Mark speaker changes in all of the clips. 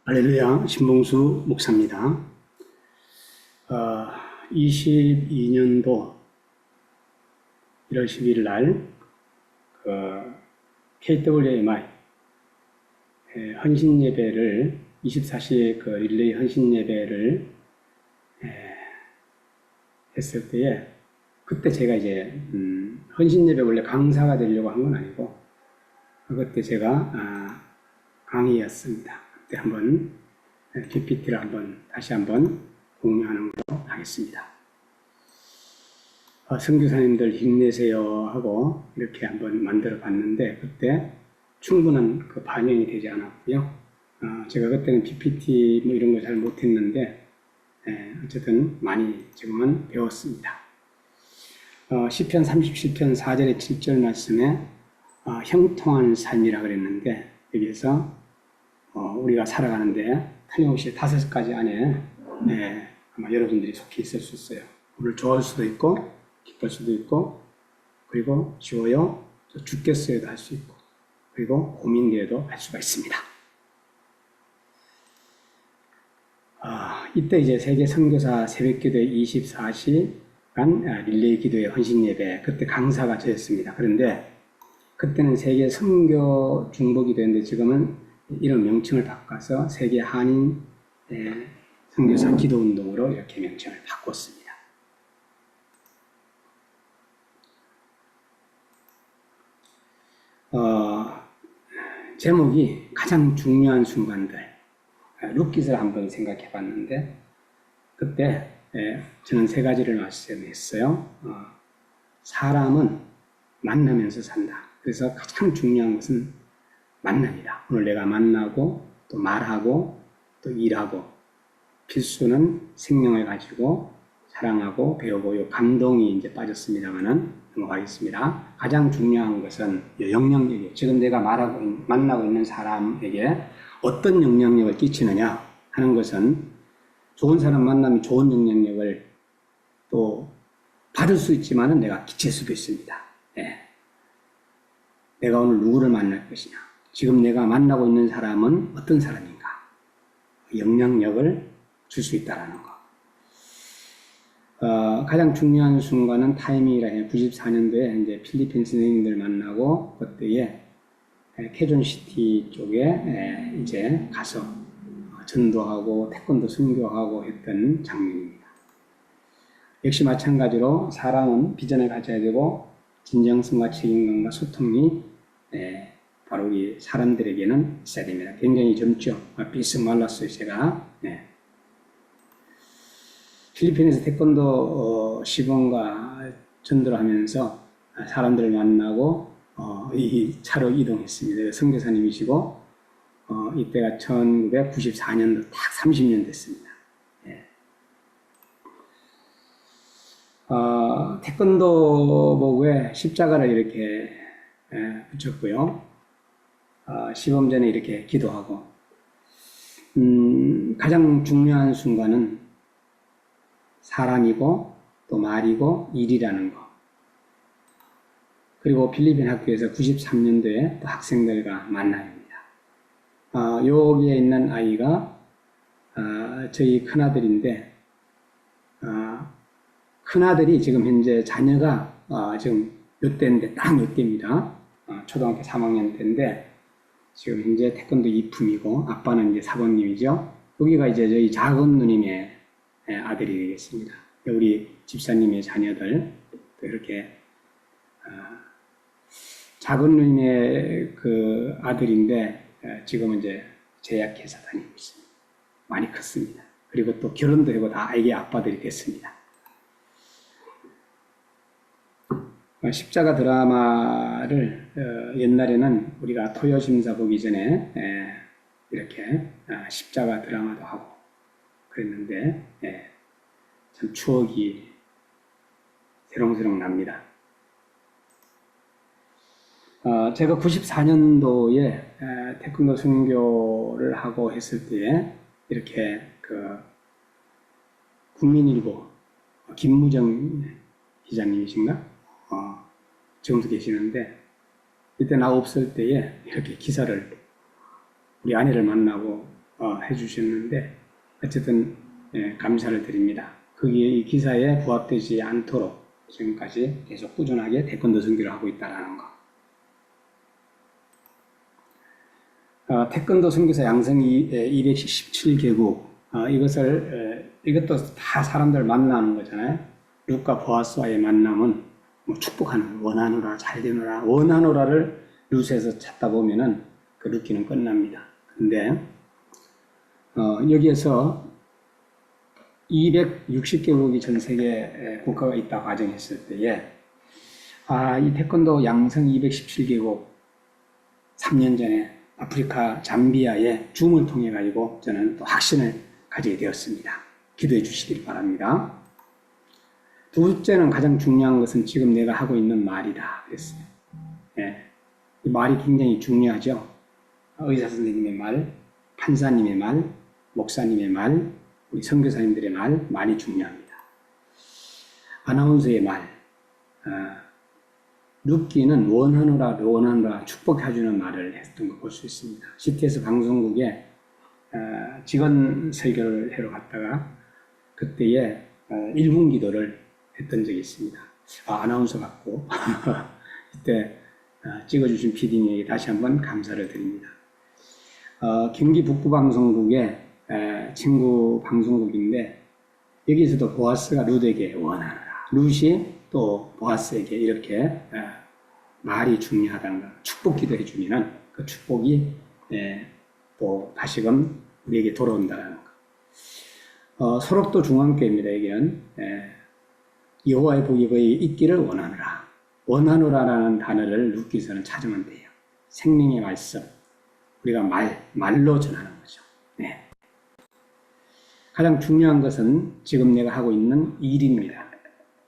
Speaker 1: 할렐루야, 신봉수 목사입니다. 22년도 1월 11일 날 KWMI 헌신 예배를 24시 릴레이 헌신 예배를 했을 때에 그때 제가 이제 헌신 예배 원래 강사가 되려고 한 건 아니고 그때 제가 강의였습니다. 그때 한번 PPT를 다시 한번 공유하는 걸로 하겠습니다. 선교사님들 힘내세요 하고 이렇게 한번 만들어 봤는데 그때 충분한 반영이 되지 않았고요. 제가 그때는 PPT 뭐 이런 거 잘 못했는데 어쨌든 많이 지금은 배웠습니다. 시편 37편 4절에 7절 말씀에 형통한 삶이라 그랬는데 여기에서 우리가 살아가는데 틀림없이 5가지 안에 아마 여러분들이 속해 있을 수 있어요. 오늘 좋아할 수도 있고 기쁠 수도 있고 그리고 쉬워요 죽겠어요도 할 수 있고 그리고 고민되어도 할 수가 있습니다. 이때 이제 세계 선교사 새벽기도회 24시간 릴레이 기도회 헌신 예배 그때 강사가 저였습니다. 그런데 그때는 세계 선교 중보기도회인데 지금은 이런 명칭을 바꿔서 세계 한인 선교사 기도운동으로 이렇게 명칭을 바꿨습니다. 제목이 가장 중요한 순간들 룻깃을 한번 생각해 봤는데 그때 저는 3가지를 말씀했어요. 사람은 만나면서 산다. 그래서 가장 중요한 것은 만납니다. 오늘 내가 만나고 또 말하고 또 일하고 필수는 생명을 가지고 사랑하고 배우고 요 감동이 이제 빠졌습니다만은 넘어가겠습니다. 가장 중요한 것은 영향력이에요. 지금 내가 만나고 있는 사람에게 어떤 영향력을 끼치느냐 하는 것은 좋은 사람 만나면 좋은 영향력을 또 받을 수 있지만은 내가 끼칠 수도 있습니다. 내가 오늘 누구를 만날 것이냐 지금 내가 만나고 있는 사람은 어떤 사람인가? 영향력을 줄 수 있다는 거. 가장 중요한 순간은 타이밍이라 해요. 94년도에 이제 필리핀 선생님들 만나고 그때에 케존시티 쪽에 이제 가서 전도하고 태권도 선교하고 했던 장면입니다. 역시 마찬가지로 사람은 비전을 가져야 되고 진정성과 책임감과 소통이 바로 이 사람들에게는 있어야 됩니다. 굉장히 젊죠. 삐쓱 말랐어요, 제가. 필리핀에서 태권도 시범과 전도를 하면서 사람들을 만나고 이 차로 이동했습니다. 선교사님이시고 이때가 1994년도 딱 30년 됐습니다. 태권도복에 십자가를 이렇게 붙였고요. 시범 전에 이렇게 기도하고 가장 중요한 순간은 사람이고 또 말이고 일이라는 거. 그리고 필리핀 학교에서 93년도에 또 학생들과 만납니다. 여기에 있는 아이가 저희 큰아들인데 큰아들이 지금 현재 자녀가 지금 몇 대인데 딱 몇 대입니다. 초등학교 3학년 때인데 지금 현재 태권도 2품이고 아빠는 이제 사범님이죠. 여기가 이제 저희 작은 누님의 아들이 되겠습니다. 우리 집사님의 자녀들 또 이렇게 작은 누님의 그 아들인데 지금은 이제 제약회사 다니고 있습니다. 많이 컸습니다. 그리고 또 결혼도 하고 다 아기 아빠들이 됐습니다. 십자가 드라마를 옛날에는 우리가 토요심사 보기 전에 이렇게 십자가 드라마도 하고 그랬는데 참 추억이 새록새록 납니다. 제가 94년도에 태권도 선교를 하고 했을 때에 이렇게 국민일보 김무정 기자님이신가? 지금도 계시는데 이때 나 없을 때에 이렇게 기사를 우리 아내를 만나고 해주셨는데 어쨌든 감사를 드립니다. 거기에 이 기사에 부합되지 않도록 지금까지 계속 꾸준하게 태권도 선교를 하고 있다는 거. 태권도 선교사 양성 217개국 이것도 다 사람들 만나는 거잖아요. 룻과 보아스와의 만남은 뭐 축복하는 원하노라 잘 되노라 원하노라를 룻에서 찾다 보면은 그 룻기는 끝납니다. 근데 여기에서 260개국이 전 세계 국가가 있다고 가정했을 때에 이 태권도 양성 217개국 3년 전에 아프리카 잠비아의 줌을 통해 가지고 저는 또 확신을 가지게 되었습니다. 기도해 주시길 바랍니다. 둘째는 가장 중요한 것은 지금 내가 하고 있는 말이다 그랬어요. 이 말이 굉장히 중요하죠. 의사 선생님의 말, 판사님의 말, 목사님의 말, 우리 선교사님들의 말 많이 중요합니다. 아나운서의 말, 룻기는 원하노라 축복해주는 말을 했던 거 볼 수 있습니다. CTS 방송국에 직원 설교를 하러 갔다가 그때에 1분 기도를 했던 적이 있습니다. 아나운서 같고 이때 찍어주신 PD님에게 다시 한번 감사를 드립니다. 경기 북부방송국의 친구 방송국인데 여기서도 보아스가 룻에게 원하노라 룻이 또 보아스에게 이렇게 말이 중요하다는 것, 축복 기도해 주면은 그 축복이 또 다시금 우리에게 돌아온다는 것. 소록도 중앙교회입니다. 여기는 여호와의 복이 거의 있기를 원하노라. 원하노라라는 단어를 룻기서는 찾으면 돼요. 생명의 말씀, 우리가 말로 전하는 거죠. 가장 중요한 것은 지금 내가 하고 있는 일입니다.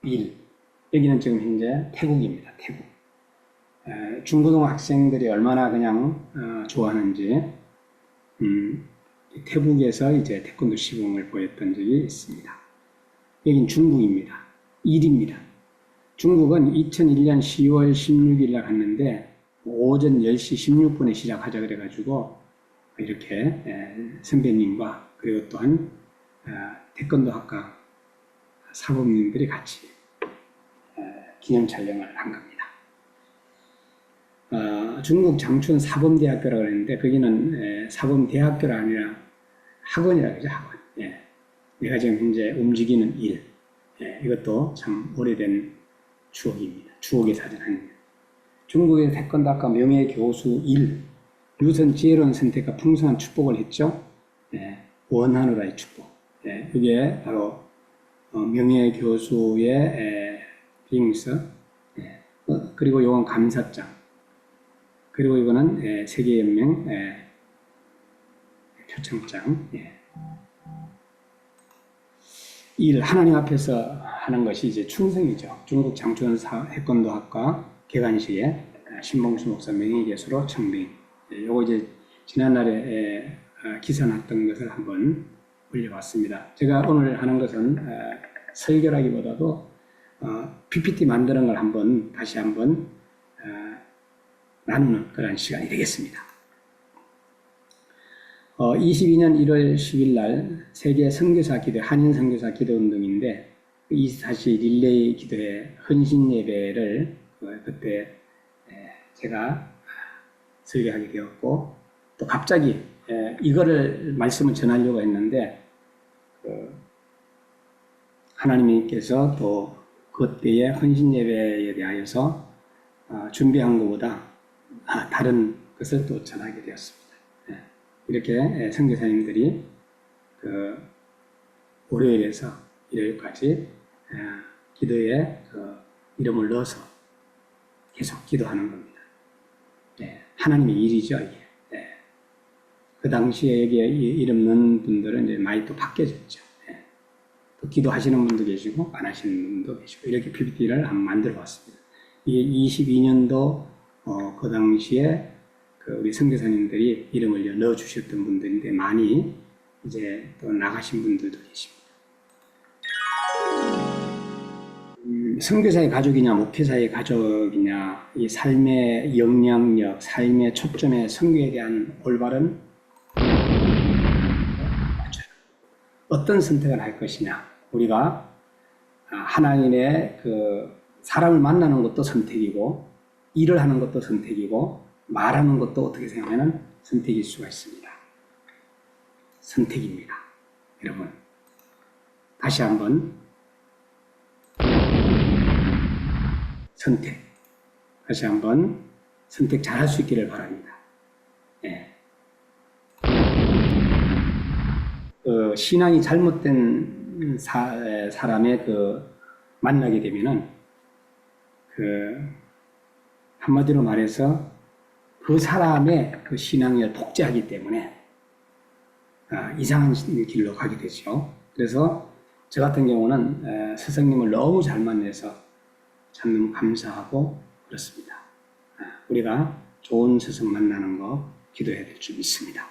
Speaker 1: 일. 여기는 지금 현재 태국입니다. 태국. 중고등 학생들이 얼마나 그냥 좋아하는지 태국에서 이제 태권도 시범을 보였던 적이 있습니다. 여긴 중국입니다. 일입니다. 중국은 2001년 10월 16일 날 갔는데 오전 10시 16분에 시작하자 그래가지고 이렇게 선배님과 그리고 또한 태권도 학과 사범님들이 같이 기념 촬영을 한 겁니다. 중국 장춘 사범대학교라고 했는데 거기는 사범대학교가 아니라 학원이라고 하죠. 학원. 내가 지금 현재 움직이는 일. 이것도 참 오래된 추억입니다. 추억의 사진 아닙니다. 중국의 태권도 학과 명예교수 1. 룻은 지혜로운 선택과 풍성한 축복을 했죠. 원하노라의 축복. 이게 바로 명예교수의 빙서, 그리고 이건 감사장, 그리고 이거는 세계연맹 표창장. 일 하나님 앞에서 하는 것이 이제 충성이죠. 중국 장춘 태권도학과 개관식에 신봉수 목사 명예교수로 청빙. 요거 이제 지난날에 기사 났던 것을 한번 올려봤습니다. 제가 오늘 하는 것은 설교라기보다도 PPT 만드는 걸 다시 한번 나누는 그런 시간이 되겠습니다. 22년 1월 10일 날 세계 선교사 기도, 한인 선교사 기도 운동인데 24시 릴레이 기도회 헌신 예배를 그때 제가 설교하게 되었고 또 갑자기 이거를 말씀을 전하려고 했는데 하나님께서 또 그때의 헌신 예배에 대하여서 준비한 것보다 다른 것을 또 전하게 되었습니다. 이렇게 선교사님들이 월요일에서 일요일까지 기도에 이름을 넣어서 계속 기도하는 겁니다. 하나님의 일이죠, 이게. 그 당시에 여기에 이름 넣은 분들은 이제 많이 또 바뀌어졌죠. 또 기도하시는 분도 계시고, 안 하시는 분도 계시고, 이렇게 PPT를 한번 만들어 봤습니다. 이게 22년도, 그 당시에 우리 선교사님들이 이름을 넣어 주셨던 분들인데, 많이 이제 또 나가신 분들도 계십니다. 선교사의 가족이냐, 목회자의 가족이냐, 이 삶의 영향력, 삶의 초점의 선교에 대한 올바른 어떤 선택을 할 것이냐. 우리가 하나님의 그 사람을 만나는 것도 선택이고, 일을 하는 것도 선택이고, 말하는 것도 어떻게 생각하면 선택일 수가 있습니다. 선택입니다. 여러분, 다시 한번 선택. 다시 한번 선택 잘할 수 있기를 바랍니다. 예. 신앙이 잘못된 사람의 만나게 되면은 한마디로 말해서 그 사람의 그 신앙을 독재하기 때문에 이상한 길로 가게 되죠. 그래서 저 같은 경우는 스승님을 너무 잘 만나서 참 너무 감사하고 그렇습니다. 우리가 좋은 스승 만나는 거 기도해야 될 줄 믿습니다.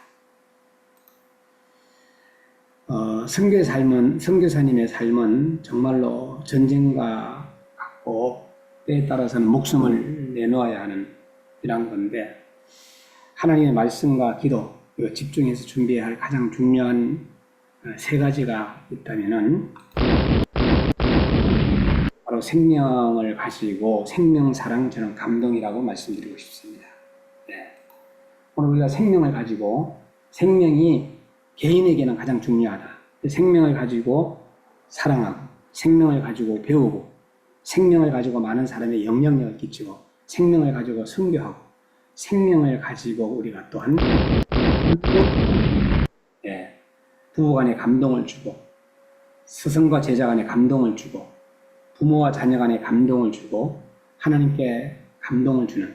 Speaker 1: 선교사님의 삶은 정말로 전쟁과 같고 때에 따라서는 목숨을 내놓아야 하는 이런 건데, 하나님의 말씀과 기도, 집중해서 준비해야 할 가장 중요한 세 가지가 있다면은 바로 생명을 가지고 생명, 사랑, 저는 감동이라고 말씀드리고 싶습니다. 네. 오늘 우리가 생명을 가지고, 생명이 개인에게는 가장 중요하다. 생명을 가지고 사랑하고, 생명을 가지고 배우고, 생명을 가지고 많은 사람의 영향력을 끼치고, 생명을 가지고 선교하고, 생명을 가지고 우리가 또한 부부간에 감동을 주고, 스승과 제자 간에 감동을 주고, 부모와 자녀 간에 감동을 주고, 하나님께 감동을 주는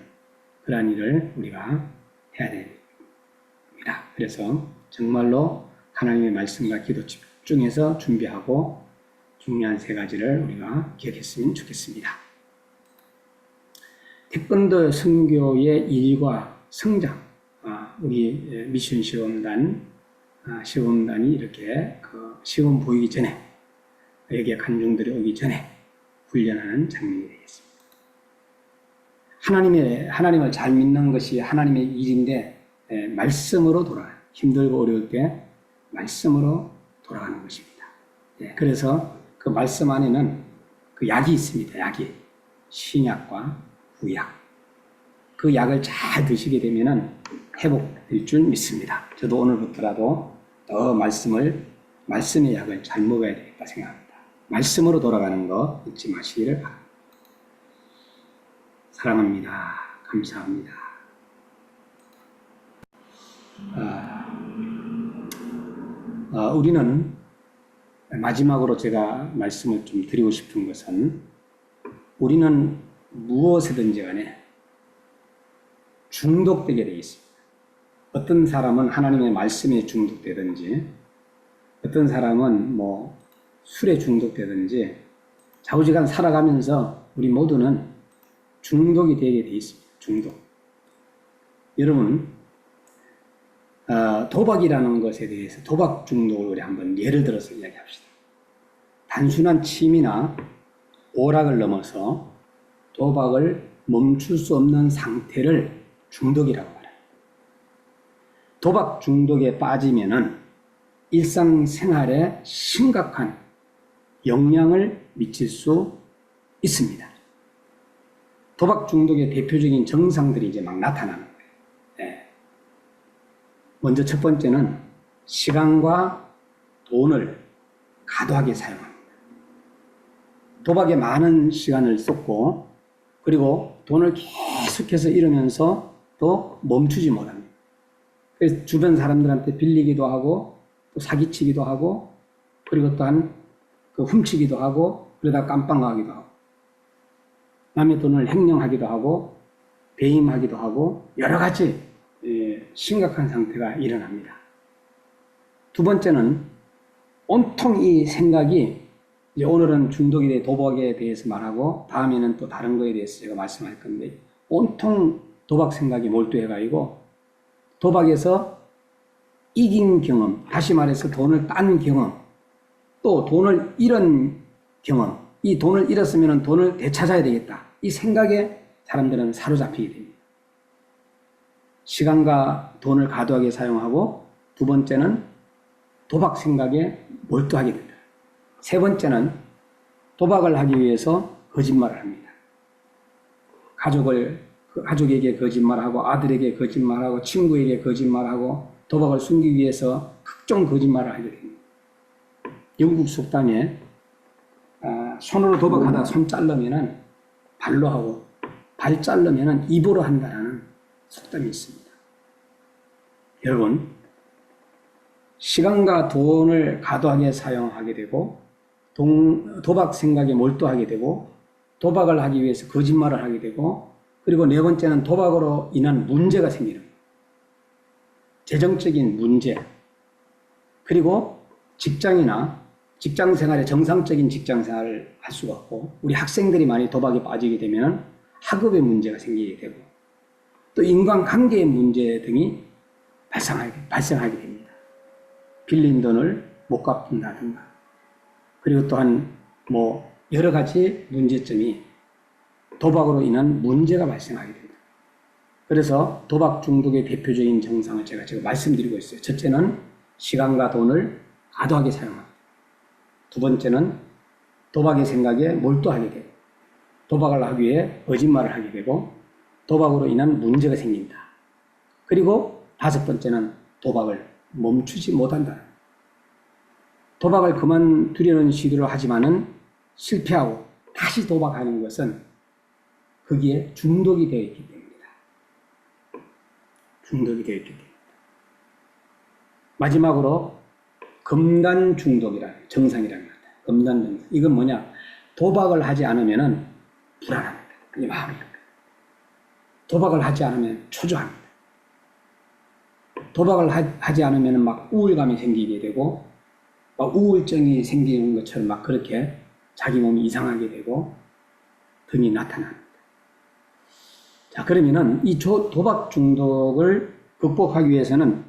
Speaker 1: 그러한 일을 우리가 해야 됩니다. 그래서 정말로 하나님의 말씀과 기도 집중해서 준비하고 중요한 세 가지를 우리가 기억했으면 좋겠습니다. 태권도 선교의 일과 성장, 우리 미션 시험단이 이렇게 시험 보이기 전에, 여기에 관중들이 오기 전에 훈련하는 장면이 되겠습니다. 하나님을 잘 믿는 것이 하나님의 일인데, 말씀으로 돌아가요. 힘들고 어려울 때 말씀으로 돌아가는 것입니다. 그래서 그 말씀 안에는 그 약이 있습니다. 약이. 신약과 구약. 그 약을 잘 드시게 되면은 회복될 줄 믿습니다. 저도 오늘부터라도 더 말씀의 약을 잘 먹어야 되겠다 생각합니다. 말씀으로 돌아가는 거 잊지 마시기를 바랍니다. 사랑합니다. 감사합니다. 우리는 마지막으로 제가 말씀을 좀 드리고 싶은 것은, 우리는 무엇이든지 간에 중독되게 되어 있습니다. 어떤 사람은 하나님의 말씀에 중독되든지, 어떤 사람은 술에 중독되든지, 좌우지간 살아가면서 우리 모두는 중독이 되게 되어 있습니다. 중독. 여러분, 도박이라는 것에 대해서, 도박 중독을 우리 한번 예를 들어서 이야기합시다. 단순한 취미나 오락을 넘어서 도박을 멈출 수 없는 상태를 중독이라고 말해요. 도박 중독에 빠지면은 일상생활에 심각한 영향을 미칠 수 있습니다. 도박 중독의 대표적인 증상들이 이제 막 나타나는 거예요. 먼저 첫 번째는 시간과 돈을 과도하게 사용합니다. 도박에 많은 시간을 쏟고, 그리고 돈을 계속해서 잃으면서 또 멈추지 못합니다. 그래서 주변 사람들한테 빌리기도 하고, 또 사기치기도 하고, 그리고 또한 훔치기도 하고, 그러다 깜빵하기도 하고, 남의 돈을 횡령하기도 하고, 배임하기도 하고, 여러 가지 심각한 상태가 일어납니다. 두 번째는 온통 이 생각이, 이제 오늘은 중독에 대해 도박에 대해서 말하고, 다음에는 또 다른 거에 대해서 제가 말씀할 건데, 온통 도박 생각이 몰두해가지고 도박에서 이긴 경험, 다시 말해서 돈을 딴 경험, 또 돈을 잃은 경험, 이 돈을 잃었으면 돈을 되찾아야 되겠다, 이 생각에 사람들은 사로잡히게 됩니다. 시간과 돈을 과도하게 사용하고, 두 번째는 도박 생각에 몰두하게 된다. 세 번째는 도박을 하기 위해서 거짓말을 합니다. 가족에게 거짓말하고 아들에게 거짓말하고 친구에게 거짓말하고 도박을 숨기기 위해서 각종 거짓말을 하게 됩니다. 영국 속담에 손으로 도박하다 손 자르면은 발로 하고 발 자르면은 입으로 한다는 속담이 있습니다. 여러분, 시간과 돈을 과도하게 사용하게 되고 도박 생각에 몰두하게 되고 도박을 하기 위해서 거짓말을 하게 되고 그리고 네 번째는 도박으로 인한 문제가 생기는 거예요. 재정적인 문제 그리고 직장이나 직장생활에 정상적인 직장생활을 할 수가 없고 우리 학생들이 많이 도박에 빠지게 되면 학업의 문제가 생기게 되고 또 인간관계의 문제 등이 발생하게 됩니다. 빌린 돈을 못 갚는다든가 그리고 또한 여러 가지 문제점이 도박으로 인한 문제가 발생하게 됩니다. 그래서 도박 중독의 대표적인 증상을 제가 지금 말씀드리고 있어요. 첫째는 시간과 돈을 과도하게 사용합니다. 두 번째는 도박의 생각에 몰두하게 되고 도박을 하기 위해 거짓말을 하게 되고 도박으로 인한 문제가 생긴다. 그리고 다섯 번째는 도박을 멈추지 못한다. 도박을 그만두려는 시도를 하지만은 실패하고 다시 도박하는 것은 거기에 중독이 되어 있기 때문이다. 중독이 되어 있기 때문이다. 마지막으로 금단 중독이라는 정상이라는 겁니다. 금단 증상. 이건 뭐냐? 도박을 하지 않으면은 불안합니다. 이 마음입니다. 도박을 하지 않으면 초조합니다. 도박을 하지 않으면 막 우울감이 생기게 되고 막 우울증이 생기는 것처럼 막 그렇게 자기 몸이 이상하게 되고 등이 나타납니다. 자, 그러면은 이 도박 중독을 극복하기 위해서는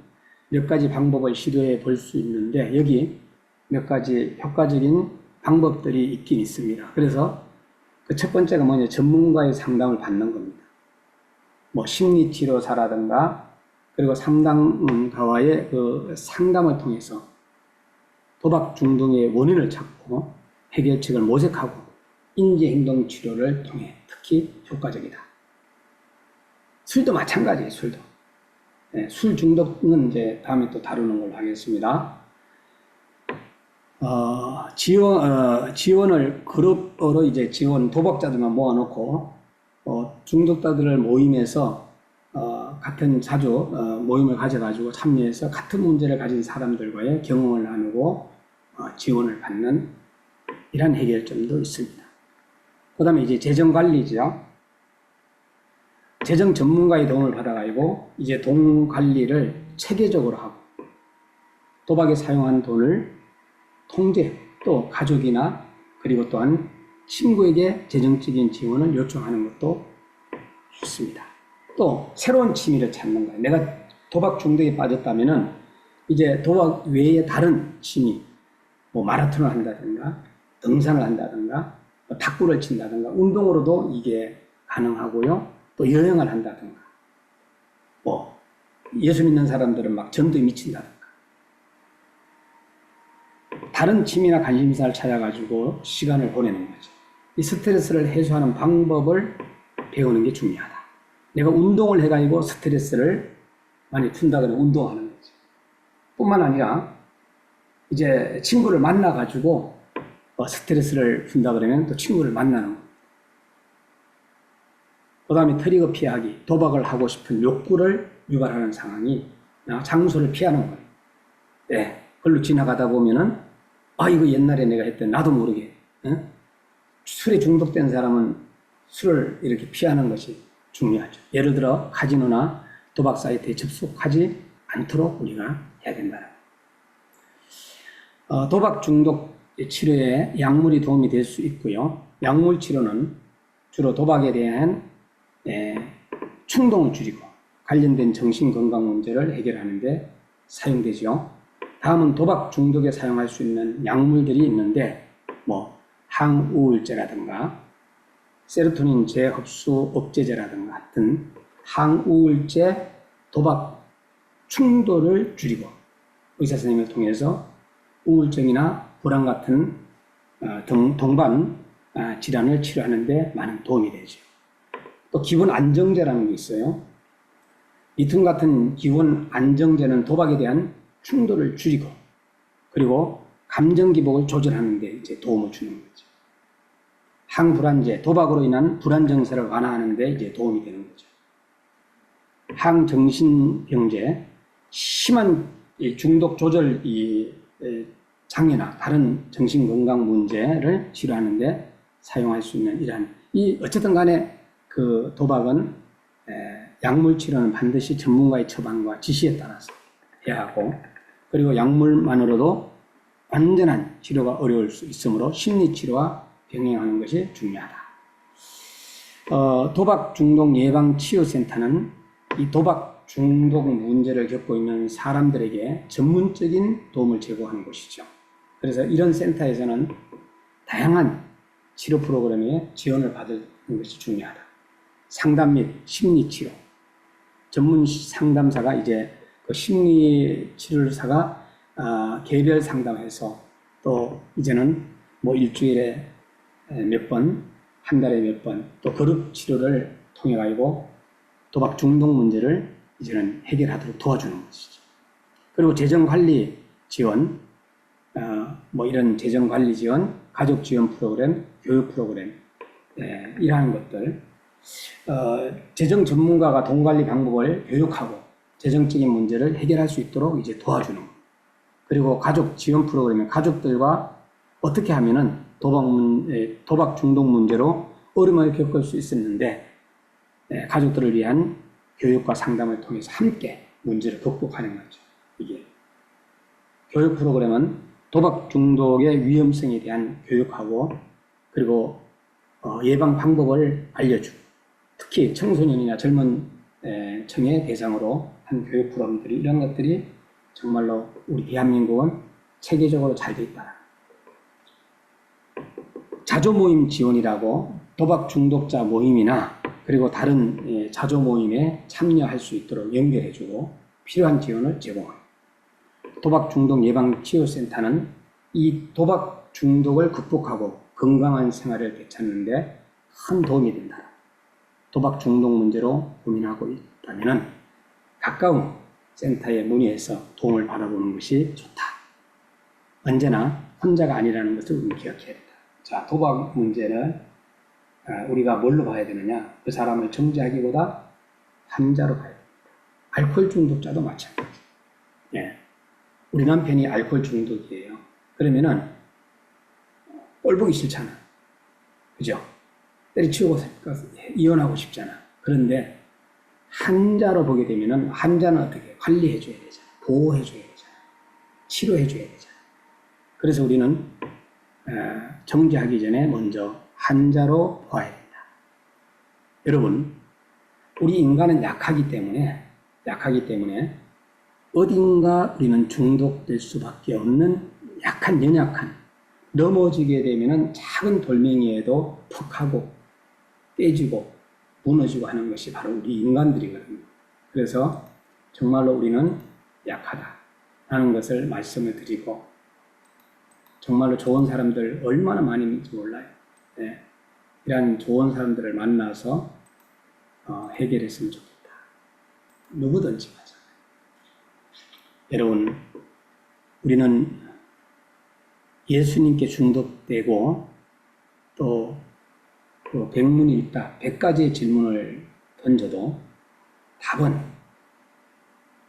Speaker 1: 몇 가지 방법을 시도해 볼 수 있는데 여기 몇 가지 효과적인 방법들이 있긴 있습니다. 그래서 그 첫 번째가 뭐냐? 전문가의 상담을 받는 겁니다. 심리치료사라든가 그리고 상담가와의 그 상담을 통해서 도박 중독의 원인을 찾고 해결책을 모색하고 인지행동 치료를 통해 특히 효과적이다. 술도 마찬가지예요. 술도. 네, 술 중독은 이제 다음에 또 다루는 걸로 하겠습니다. 지원을 그룹으로 이제 도박자들만 모아놓고 중독자들을 모임에서 같은 자주 모임을 가져가지고 참여해서 같은 문제를 가진 사람들과의 경험을 나누고 지원을 받는 이런 해결점도 있습니다. 그 다음에 이제 재정관리죠. 재정 전문가의 도움을 받아가지고 이제 돈 관리를 체계적으로 하고 도박에 사용한 돈을 통제 또 가족이나 그리고 또한 친구에게 재정적인 지원을 요청하는 것도 좋습니다. 또 새로운 취미를 찾는 거예요. 내가 도박 중독에 빠졌다면은 이제 도박 외에 다른 취미, 마라톤을 한다든가 등산을 한다든가 탁구를 친다든가 운동으로도 이게 가능하고요. 또 여행을 한다든가 예수 믿는 사람들은 막 전도에 미친다든가 다른 취미나 관심사를 찾아가지고 시간을 보내는 거죠. 이 스트레스를 해소하는 방법을 배우는 게 중요하다. 내가 운동을 해가지고 스트레스를 많이 푼다 그러면 운동하는 거죠. 뿐만 아니라 이제 친구를 만나가지고 스트레스를 푼다 그러면 또 친구를 만나는 거예요. 그 다음에 트리거 피하기, 도박을 하고 싶은 욕구를 유발하는 상황이 장소를 피하는 거예요. 네, 그걸로 지나가다 보면은 이거 옛날에 내가 했던 나도 모르게 술에 중독된 사람은 술을 이렇게 피하는 것이 중요하죠. 예를 들어 카지노나 도박 사이트에 접속하지 않도록 우리가 해야 된다. 도박 중독 치료에 약물이 도움이 될 수 있고요. 약물 치료는 주로 도박에 대한 충동을 줄이고 관련된 정신건강 문제를 해결하는 데 사용되죠. 다음은 도박 중독에 사용할 수 있는 약물들이 있는데 항우울제라든가 세로토닌 재흡수 억제제라든가 같은 항우울제 도박 충동을 줄이고 의사 선생님을 통해서 우울증이나 불안 같은 동반 질환을 치료하는 데 많은 도움이 되죠. 또 기본 안정제라는 게 있어요. 리튬 같은 기본 안정제는 도박에 대한 충동을 줄이고 그리고 감정 기복을 조절하는 데 이제 도움을 주는 거죠. 항불안제, 도박으로 인한 불안 증세를 완화하는 데 이제 도움이 되는 거죠. 항정신병제, 심한 중독 조절 장애나 다른 정신건강 문제를 치료하는 데 사용할 수 있는 어쨌든 간에 그 도박은 약물 치료는 반드시 전문가의 처방과 지시에 따라서 해야 하고, 그리고 약물만으로도 완전한 치료가 어려울 수 있으므로 심리치료와 병행하는 것이 중요하다. 도박 중독 예방 치료센터는 이 도박 중독 문제를 겪고 있는 사람들에게 전문적인 도움을 제공하는 곳이죠. 그래서 이런 센터에서는 다양한 치료 프로그램에 지원을 받는 것이 중요하다. 상담 및 심리치료. 전문 상담사가 이제 그 심리치료사가 개별 상담해서 또 이제는 뭐 일주일에 몇 번, 한 달에 몇 번, 또 그룹 치료를 통해 가지고 도박 중독 문제를 이제는 해결하도록 도와주는 것이죠. 그리고 재정관리 지원, 뭐 이런 재정관리 지원, 가족 지원 프로그램, 교육 프로그램, 이러한 것들, 재정 전문가가 돈 관리 방법을 교육하고 재정적인 문제를 해결할 수 있도록 이제 도와주는 것. 그리고 가족 지원 프로그램에 가족들과 어떻게 하면은 도박 중독 문제로 어려움을 겪을 수 있었는데, 가족들을 위한 교육과 상담을 통해서 함께 문제를 극복하는 거죠. 이게 교육 프로그램은 도박 중독의 위험성에 대한 교육하고, 그리고 예방 방법을 알려주고, 특히 청소년이나 젊은 층의 대상으로 한 교육 프로그램들이, 이런 것들이 정말로 우리 대한민국은 체계적으로 잘 돼 있다. 자조 모임 지원이라고 도박 중독자 모임이나 그리고 다른 자조 모임에 참여할 수 있도록 연결해주고 필요한 지원을 제공합니다. 도박 중독 예방 치료센터는 이 도박 중독을 극복하고 건강한 생활을 되찾는 데 큰 도움이 된다. 도박 중독 문제로 고민하고 있다면 가까운 센터에 문의해서 도움을 받아보는 것이 좋다. 언제나 혼자가 아니라는 것을 우리는 기억해야 된다. 자, 도박 문제는 우리가 뭘로 봐야 되느냐? 그 사람을 정죄하기보다 환자로 봐야 됩니다. 알코올 중독자도 마찬가지. 예. 우리 남편이 알코올 중독이에요. 그러면은 꼴 보기 싫잖아. 그죠? 때려치우고 이혼하고 싶잖아. 그런데 환자로 보게 되면은 환자는 어떻게 관리해줘야 되잖아. 보호해줘야 되잖아. 치료해줘야 되잖아. 그래서 우리는 정죄하기 전에 먼저 환자로 보아야 된다. 여러분, 우리 인간은 약하기 때문에 어딘가 우리는 중독될 수밖에 없는 약한, 연약한, 넘어지게 되면은 작은 돌멩이에도 푹 하고 깨지고 무너지고 하는 것이 바로 우리 인간들이거든요. 그래서 정말로 우리는 약하다라는 것을 말씀을 드리고, 정말로 좋은 사람들 얼마나 많이 있는지 몰라요. 네. 이런 좋은 사람들을 만나서 해결했으면 좋겠다. 누구든지 마찬가지. 여러분, 우리는 예수님께 중독되고 또 백문일답 100가지의 질문을 던져도 답은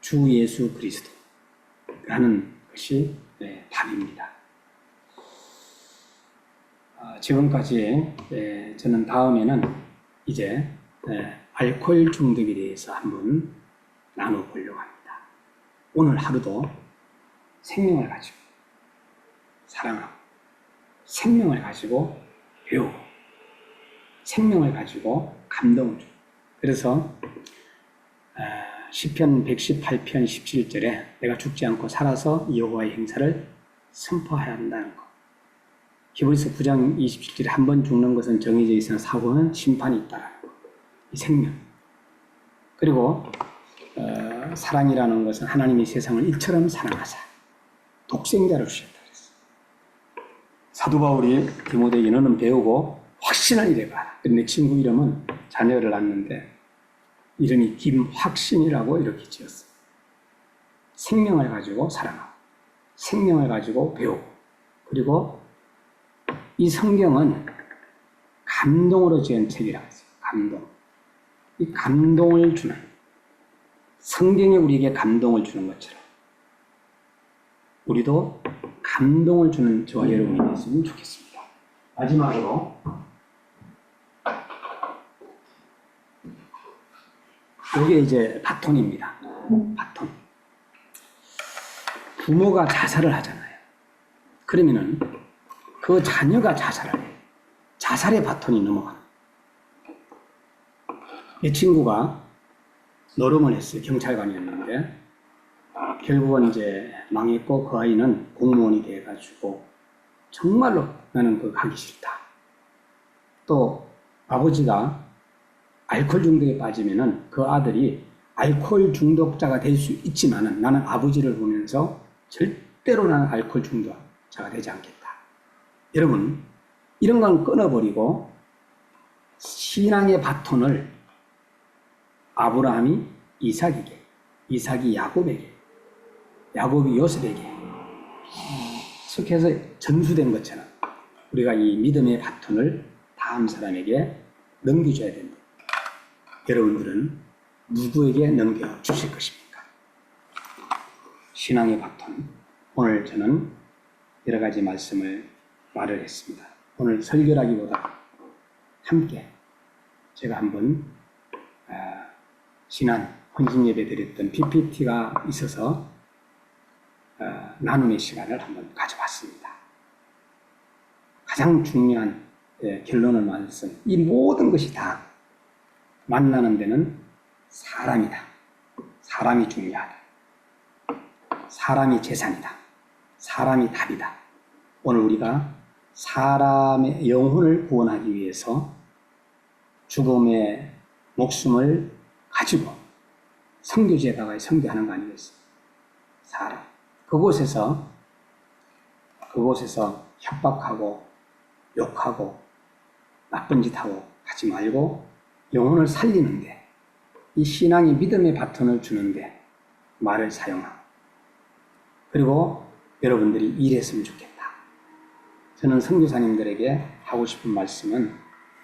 Speaker 1: 주 예수 그리스도라는 것이 답입니다. 지금까지 저는 다음에는 이제 알코올 중독에 대해서 한번 나눠보려고 합니다. 오늘 하루도 생명을 가지고 사랑하고, 생명을 가지고 배우고, 생명을 가지고 감동을 주고. 그래서 시편 118편 17절에 내가 죽지 않고 살아서 여호와의 행사를 선포해야 한다는 것. 히브리서 9장 27절에 한 번 죽는 것은 정해져 있으나 사고는 심판이 있다라는 것. 이 생명. 그리고 사랑이라는 것은 하나님이 세상을 이처럼 사랑하사 독생자를 주셨다 그랬어요. 사도 바울이 디모데에게 너는 배우고 확신을 이래봐라. 내 친구 이름은 자녀를 낳았는데 이름이 김확신이라고 이렇게 지었어요. 생명을 가지고 사랑하고 생명을 가지고 배우고, 그리고 이 성경은 감동으로 지은 책이라고 했어요. 감동. 이 감동을 주는, 성경이 우리에게 감동을 주는 것처럼 우리도 감동을 주는 저와 여러분이 됐으면 좋겠습니다. 마지막으로 이게 이제 바톤입니다. 바톤. 부모가 자살을 하잖아요. 그러면은 그 자녀가 자살을 해요. 자살의 바톤이 넘어가요. 이 친구가 노름을 했어요. 경찰관이었는데 결국은 이제 망했고, 그 아이는 공무원이 돼가지고 정말로 나는 그거 가기 싫다. 또 아버지가 알코올 중독에 빠지면은 그 아들이 알코올 중독자가 될 수 있지만은 나는 아버지를 보면서 절대로 나는 알코올 중독자가 되지 않겠다. 여러분, 이런 건 끊어버리고 신앙의 바톤을 아브라함이 이삭에게, 이삭이 야곱에게, 야곱이 요셉에게 그렇게 해서 전수된 것처럼 우리가 이 믿음의 바톤을 다음 사람에게 넘겨줘야 됩니다. 여러분들은 누구에게 넘겨주실 것입니까? 신앙의 바톤. 오늘 저는 여러 가지 말을 했습니다. 오늘 설교라기보다 함께 제가 한번 지난 헌신 예배 드렸던 PPT가 있어서 나눔의 시간을 한번 가져봤습니다. 가장 중요한 결론을 말씀, 이 모든 것이 다 만나는 데는 사람이다. 사람이 중요하다. 사람이 재산이다. 사람이 답이다. 오늘 우리가 사람의 영혼을 구원하기 위해서 죽음의 목숨을 가지고 선교지에다가 선교하는 거 아니겠어요? 사람. 그곳에서 협박하고 욕하고 나쁜 짓 하고 하지 말고 영혼을 살리는데, 이 신앙이 믿음의 바톤을 주는데 말을 사용하고, 그리고 여러분들이 일했으면 좋겠다. 저는 선교사님들에게 하고 싶은 말씀은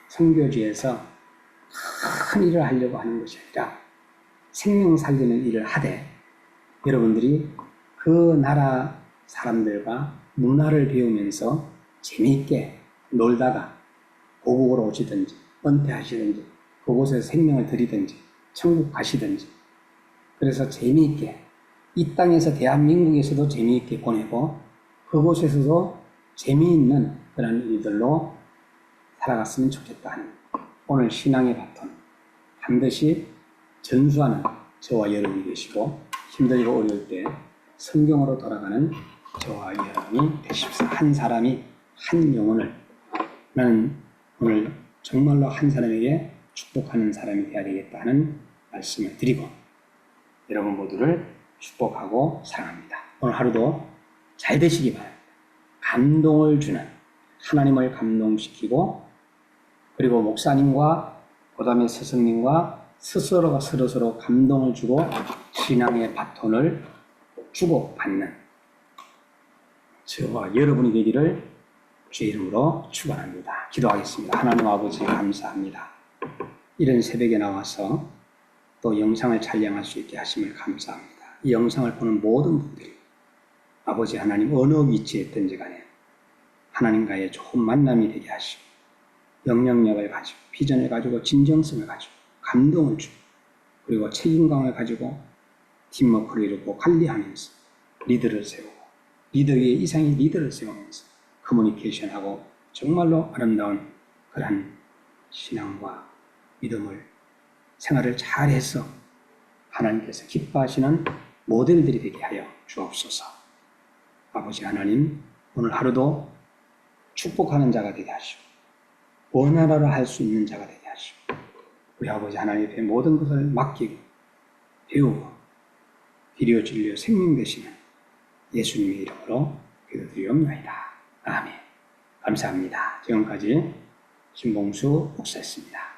Speaker 1: 선교지에서 큰 일을 하려고 하는 것이 아니라 생명 살리는 일을 하되 여러분들이 그 나라 사람들과 문화를 배우면서 재미있게 놀다가 고국으로 오시든지 은퇴하시든지 그곳에서 생명을 드리든지 천국 가시든지, 그래서 재미있게 이 땅에서 대한민국에서도 재미있게 보내고 그곳에서도 재미있는 그런 일들로 살아갔으면 좋겠다 하는, 오늘 신앙의 바톤 반드시 전수하는 저와 여러분이 되시고, 힘들고 어려울 때 성경으로 돌아가는 저와 여러분이 되십시오. 한 사람이 한 영혼을, 나는 오늘 정말로 한 사람에게 축복하는 사람이 되어야 되겠다 하는 말씀을 드리고 여러분 모두를 축복하고 사랑합니다. 오늘 하루도 잘 되시기 바랍니다. 감동을 주는, 하나님을 감동시키고, 그리고 목사님과 그 다음에 스승님과 스스로가 서로 감동을 주고 신앙의 바톤을 주고받는 저와 여러분이 되기를 주의 이름으로 축원합니다. 기도하겠습니다. 하나님 아버지 감사합니다. 이런 새벽에 나와서 또 영상을 촬영할 수 있게 하심을 감사합니다. 이 영상을 보는 모든 분들이 아버지 하나님 어느 위치에 있든지 간에 하나님과의 좋은 만남이 되게 하시고, 영향력을 가지고 비전을 가지고 진정성을 가지고 감동을 주고, 그리고 책임감을 가지고 팀워크를 이루고 관리하면서 리더를 세우고, 리더의 이상의 리더를 세우면서 커뮤니케이션하고 정말로 아름다운 그러한 신앙과 믿음을 생활을 잘해서 하나님께서 기뻐하시는 모델들이 되게 하여 주옵소서. 아버지 하나님, 오늘 하루도 축복하는 자가 되게 하시고 원하라로 할 수 있는 자가 되게 하시고, 우리 아버지 하나님 앞에 모든 것을 맡기고 배우고 비리어 진리어 생명 되시는 예수님의 이름으로 기도드리옵나이다. 아멘. 감사합니다. 지금까지 신봉수 목사였습니다.